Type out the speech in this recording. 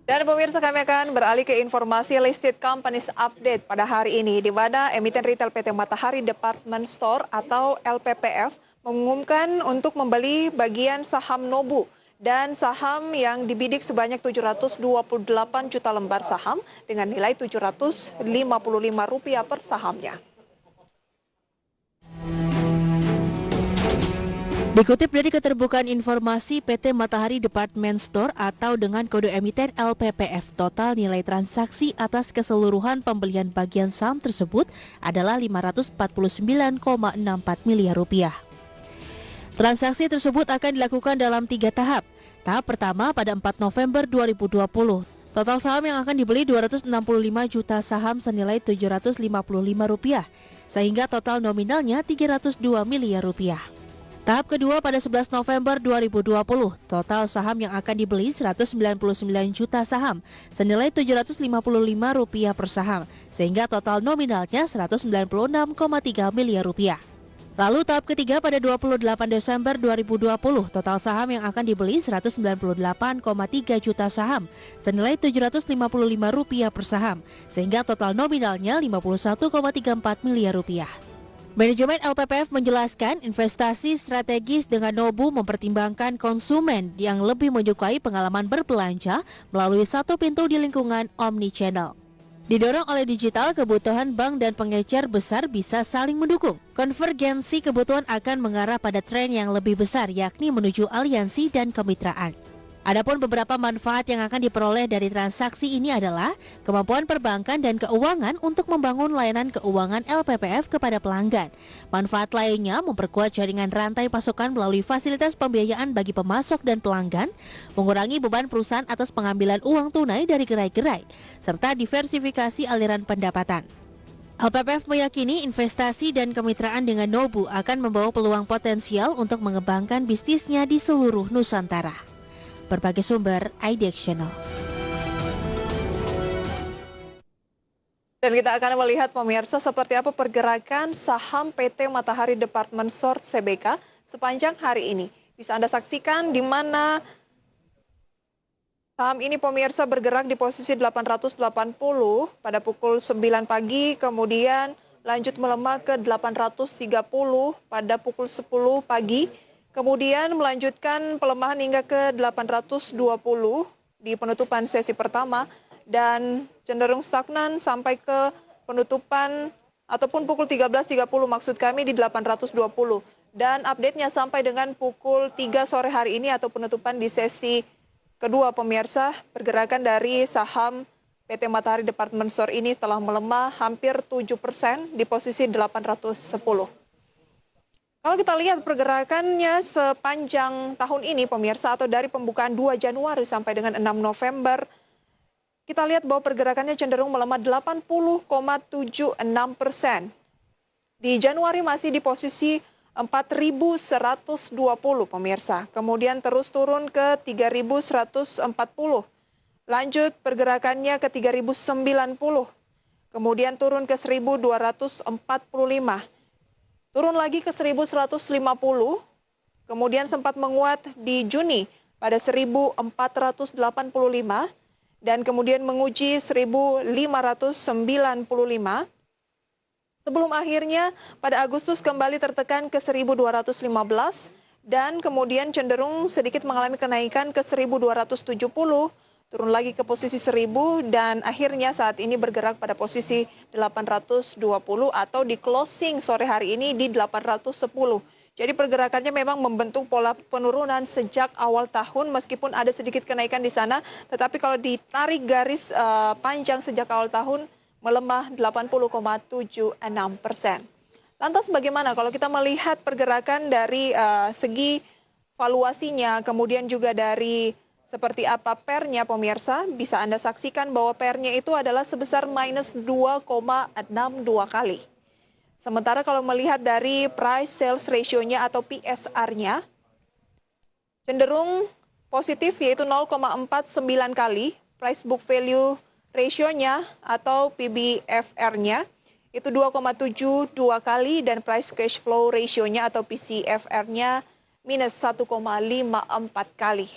Dan pemirsa, kami akan beralih ke informasi listed companies update pada hari ini, di mana emiten retail PT Matahari Department Store atau LPPF mengumumkan untuk membeli bagian saham Nobu dan saham yang dibidik sebanyak 728 juta lembar saham dengan nilai Rp755 per sahamnya. Dikutip dari keterbukaan informasi PT Matahari Department Store atau dengan kode emiten LPPF, total nilai transaksi atas keseluruhan pembelian bagian saham tersebut adalah Rp549,64 miliar. Transaksi tersebut akan dilakukan dalam 3 tahap. Tahap pertama pada 4 November 2020. Total saham yang akan dibeli 265 juta saham senilai Rp755, sehingga total nominalnya Rp302 miliar. Tahap kedua pada 11 November 2020, total saham yang akan dibeli 199 juta saham, senilai Rp755 per saham, sehingga total nominalnya Rp196,3 miliar. Lalu tahap ketiga pada 28 Desember 2020, total saham yang akan dibeli 198,3 juta saham, senilai Rp755 per saham, sehingga total nominalnya Rp51,34 miliar. Manajemen LPPF menjelaskan investasi strategis dengan Nobu mempertimbangkan konsumen yang lebih menyukai pengalaman berbelanja melalui satu pintu di lingkungan omnichannel. Didorong oleh digital, kebutuhan bank dan pengecer besar bisa saling mendukung. Konvergensi kebutuhan akan mengarah pada tren yang lebih besar, yakni menuju aliansi dan kemitraan. Adapun beberapa manfaat yang akan diperoleh dari transaksi ini adalah kemampuan perbankan dan keuangan untuk membangun layanan keuangan LPPF kepada pelanggan. Manfaat lainnya memperkuat jaringan rantai pasokan melalui fasilitas pembiayaan bagi pemasok dan pelanggan, mengurangi beban perusahaan atas pengambilan uang tunai dari gerai-gerai, serta diversifikasi aliran pendapatan. LPPF meyakini investasi dan kemitraan dengan Nobu akan membawa peluang potensial untuk mengembangkan bisnisnya di seluruh Nusantara. Berbagai sumber, IDX Channel. Dan kita akan melihat pemirsa seperti apa pergerakan saham PT Matahari Department Store CBK sepanjang hari ini. Bisa Anda saksikan di mana saham ini pemirsa bergerak di posisi 880 pada pukul 9 pagi, kemudian lanjut melemah ke 830 pada pukul 10 pagi. Kemudian melanjutkan pelemahan hingga ke 820 di penutupan sesi pertama dan cenderung stagnan sampai ke penutupan ataupun pukul 13.30 maksud kami di 820. Dan update-nya sampai dengan pukul 3 sore hari ini atau penutupan di sesi kedua pemirsa, pergerakan dari saham PT Matahari Department Store ini telah melemah hampir 7% di posisi 810. Kalau kita lihat pergerakannya sepanjang tahun ini pemirsa atau dari pembukaan 2 Januari sampai dengan 6 November, kita lihat bahwa pergerakannya cenderung melemah 80,76%. Di Januari masih di posisi 4.120 pemirsa, kemudian terus turun ke 3.140. Lanjut pergerakannya ke 3.090, kemudian turun ke 1.245. Turun lagi ke 1.150, kemudian sempat menguat di Juni pada 1.485 dan kemudian menguji 1.595 sebelum akhirnya pada Agustus kembali tertekan ke 1.215 dan kemudian cenderung sedikit mengalami kenaikan ke 1.270. Turun lagi ke posisi 1.000 dan akhirnya saat ini bergerak pada posisi 820 atau di closing sore hari ini di 810. Jadi pergerakannya memang membentuk pola penurunan sejak awal tahun meskipun ada sedikit kenaikan di sana. Tetapi kalau ditarik garis panjang sejak awal tahun melemah 80,76%. Lantas bagaimana kalau kita melihat pergerakan dari segi valuasinya kemudian juga dari seperti apa pernya pemirsa, bisa Anda saksikan bahwa pernya itu adalah sebesar minus 2,62 kali. Sementara kalau melihat dari price sales ratio-nya atau PSR-nya, cenderung positif yaitu 0,49 kali. Price book value ratio-nya atau PBFR-nya itu 2,72 kali dan price cash flow ratio-nya atau PCFR-nya minus 1,54 kali.